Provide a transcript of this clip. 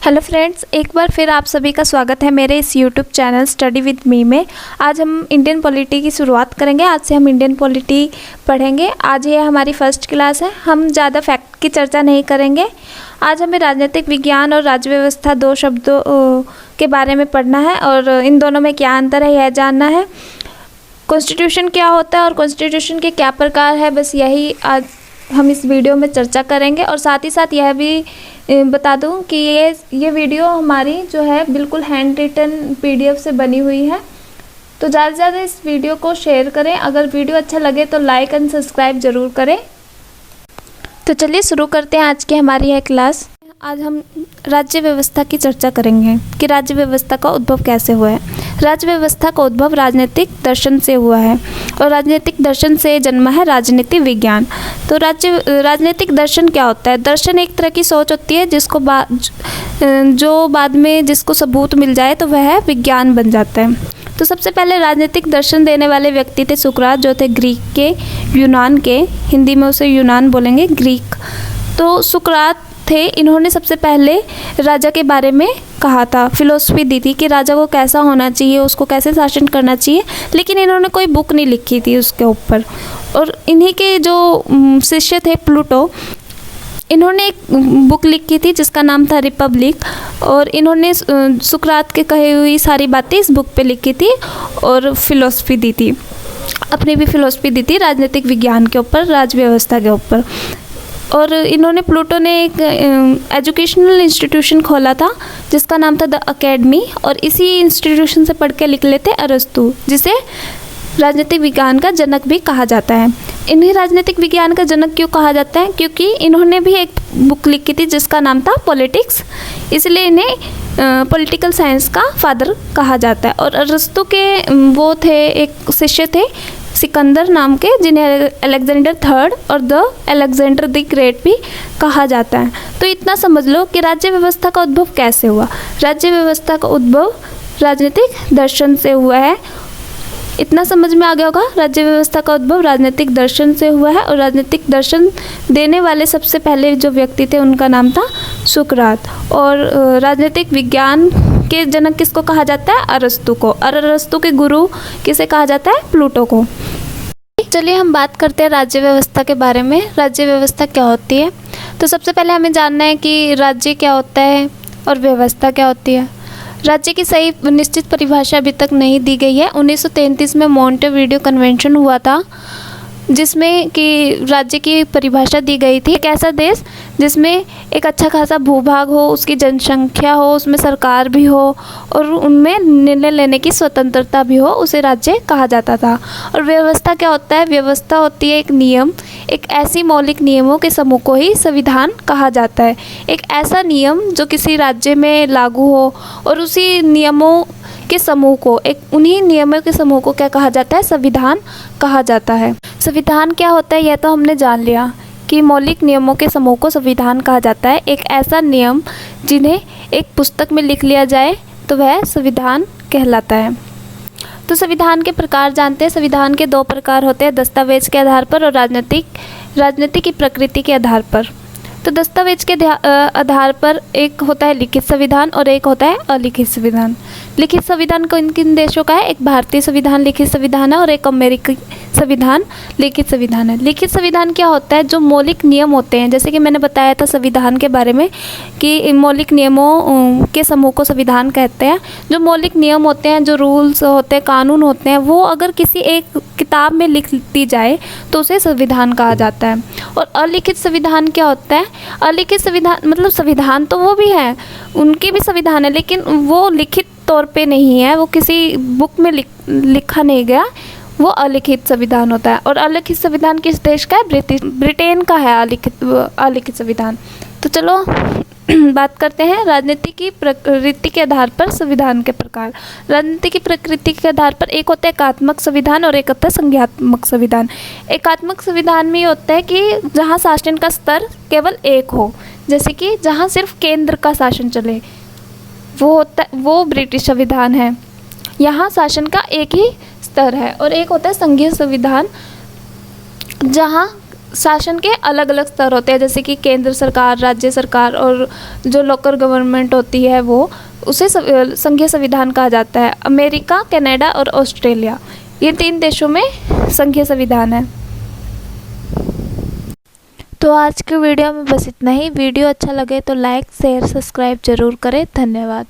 Hello friends, एक बार फिर आप सभी का स्वागत है मेरे इस YouTube channel study with me में। आज हम इंडियन पॉलिटी की शुरुआत करेंगे। आज से हम इंडियन पॉलिटी पढ़ेंगे। आज ये हमारी फर्स्ट क्लास है। हम ज़्यादा फैक्ट की चर्चा नहीं करेंगे। आज हमें राजनीतिक विज्ञान और राज्य व्यवस्था दो शब्दों के बारे में पढ़ना है और इन दोनों में क्या अंतर है यह जानना है। कॉन्स्टिट्यूशन क्या होता है और कॉन्स्टिट्यूशन के क्या प्रकार है, बस यही आज हम इस वीडियो में चर्चा करेंगे। और साथ ही साथ यह भी बता दूं कि ये वीडियो हमारी जो है बिल्कुल हैंड रिटन PDF से बनी हुई है। तो ज़्यादा से ज़्यादा इस वीडियो को शेयर करें। अगर वीडियो अच्छा लगे तो लाइक एंड सब्सक्राइब ज़रूर करें। तो चलिए शुरू करते हैं आज की हमारी यह क्लास। आज हम राज्य व्यवस्था की चर्चा करेंगे कि राज्य व्यवस्था का उद्भव कैसे हुआ है। राज्य व्यवस्था का उद्भव राजनीतिक दर्शन से हुआ है और राजनीतिक दर्शन से जन्मा है राजनीति विज्ञान। तो राजनीतिक दर्शन क्या होता है? दर्शन एक तरह की सोच होती है जिसको जो बाद में जिसको सबूत मिल जाए तो वह विज्ञान बन जाता है। तो सबसे पहले राजनीतिक दर्शन देने वाले व्यक्ति थे सुकरात, जो थे ग्रीक के, यूनान के, हिंदी में उसे यूनान बोलेंगे, ग्रीक। तो सुकरात थे, इन्होंने सबसे पहले राजा के बारे में कहा था, फिलोसफी दी थी कि राजा को कैसा होना चाहिए, उसको कैसे शासन करना चाहिए। लेकिन इन्होंने कोई बुक नहीं लिखी थी उसके ऊपर। और इन्हीं के जो शिष्य थे प्लूटो, इन्होंने एक बुक लिखी थी जिसका नाम था रिपब्लिक। और इन्होंने सुकरात के कही हुई सारी बातें इस बुक पे लिखी थी और फिलोसफी दी थी, अपनी भी फिलोसफी दी थी राजनीतिक विज्ञान के ऊपर, राज्य व्यवस्था के ऊपर। और इन्होंने प्लूटो ने एक एजुकेशनल इंस्टीट्यूशन खोला था जिसका नाम था द अकेडमी। और इसी इंस्टीट्यूशन से पढ़ के लिख लेते अरस्तु, जिसे राजनीतिक विज्ञान का जनक भी कहा जाता है। इन्हें राजनीतिक विज्ञान का जनक क्यों कहा जाता है? क्योंकि इन्होंने भी एक बुक लिखी थी जिसका नाम था पॉलिटिक्स, इसलिए इन्हें पॉलिटिकल साइंस का फादर कहा जाता है। और अरस्तु के वो थे, एक शिष्य थे सिकंदर नाम के, जिन्हें अलेक्जेंडर थर्ड और द अलेक्जेंडर द ग्रेट भी कहा जाता है। तो इतना समझ लो कि राज्य व्यवस्था का उद्भव कैसे हुआ। राज्य व्यवस्था का उद्भव राजनीतिक दर्शन से हुआ है। इतना समझ में आ गया होगा, राज्य व्यवस्था का उद्भव राजनीतिक दर्शन से हुआ है। और राजनीतिक दर्शन देने वाले सबसे पहले जो व्यक्ति थे उनका नाम था सुकरात। और राजनीतिक विज्ञान के जनक किसको कहा जाता है? अरस्तु को। और अरस्तु के गुरु किसे कहा जाता है? प्लूटो को। चलिए हम बात करते हैं राज्य व्यवस्था के बारे में। राज्य व्यवस्था क्या होती है? तो सबसे पहले हमें जानना है कि राज्य क्या होता है और व्यवस्था क्या होती है। राज्य की सही निश्चित परिभाषा अभी तक नहीं दी गई है। 1933 में मॉन्टेविडियो कन्वेंशन हुआ था जिसमें कि राज्य की परिभाषा दी गई थी। एक ऐसा देश जिसमें एक अच्छा खासा भूभाग हो, उसकी जनसंख्या हो, उसमें सरकार भी हो और उनमें निर्णय लेने की स्वतंत्रता भी हो, उसे राज्य कहा जाता था। और व्यवस्था क्या होता है? व्यवस्था होती है एक नियम, एक ऐसी मौलिक नियमों के समूह को ही संविधान कहा जाता है। एक ऐसा नियम जो किसी राज्य में लागू हो और उसी नियमों के समूह को, एक उन्हीं नियमों के समूह को क्या कहा जाता है? संविधान कहा जाता है। संविधान क्या होता है यह तो हमने जान लिया कि मौलिक नियमों के समूह को संविधान कहा जाता है। एक ऐसा नियम जिन्हें एक पुस्तक में लिख लिया जाए तो वह संविधान कहलाता है। तो संविधान के प्रकार जानते हैं। संविधान के दो प्रकार होते हैं, दस्तावेज के आधार पर और राजनीति की प्रकृति के आधार पर। तो दस्तावेज के आधार पर एक होता है लिखित संविधान और एक होता है अलिखित संविधान। लिखित संविधान किन किन देशों का है? एक भारतीय संविधान लिखित संविधान है और एक अमेरिकी संविधान लिखित संविधान है। लिखित संविधान क्या होता है? जो मौलिक नियम होते हैं, जैसे कि मैंने बताया था संविधान के बारे में कि मौलिक नियमों के समूह को संविधान कहते हैं। जो मौलिक नियम होते हैं, जो रूल्स होते हैं, कानून होते हैं, वो अगर किसी एक किताब में लिख दी जाए तो उसे संविधान कहा जाता है। और अलिखित संविधान क्या होता है? अलिखित संविधान मतलब संविधान तो वो भी है, उनकी भी संविधान है, लेकिन वो लिखित तौर पे नहीं है, वो किसी बुक में लिखा नहीं गया, वो अलिखित संविधान होता है। और अलिखित संविधान किस देश का है? ब्रिटेन का है अलिखित संविधान। तो चलो बात करते हैं राजनीति की प्रकृति के आधार पर संविधान के प्रकार। राजनीति की प्रकृति के आधार पर एक होता है एकात्मक संविधान और एक होता है संज्ञात्मक संविधान। एकात्मक संविधान में ये होता है कि जहाँ शासन का स्तर केवल एक हो, जैसे कि जहाँ सिर्फ केंद्र का शासन चले, वो ब्रिटिश संविधान है। यहाँ शासन का एक ही स्तर है। और एक होता है संघीय संविधान, जहाँ शासन के अलग अलग स्तर होते हैं, जैसे कि केंद्र सरकार, राज्य सरकार और जो लोकल गवर्नमेंट होती है वो, उसे संघीय संविधान कहा जाता है। अमेरिका, कनाडा और ऑस्ट्रेलिया, ये 3 देशों में संघीय संविधान है। तो आज के वीडियो में बस इतना ही। वीडियो अच्छा लगे तो लाइक, शेयर, सब्सक्राइब जरूर करें। धन्यवाद।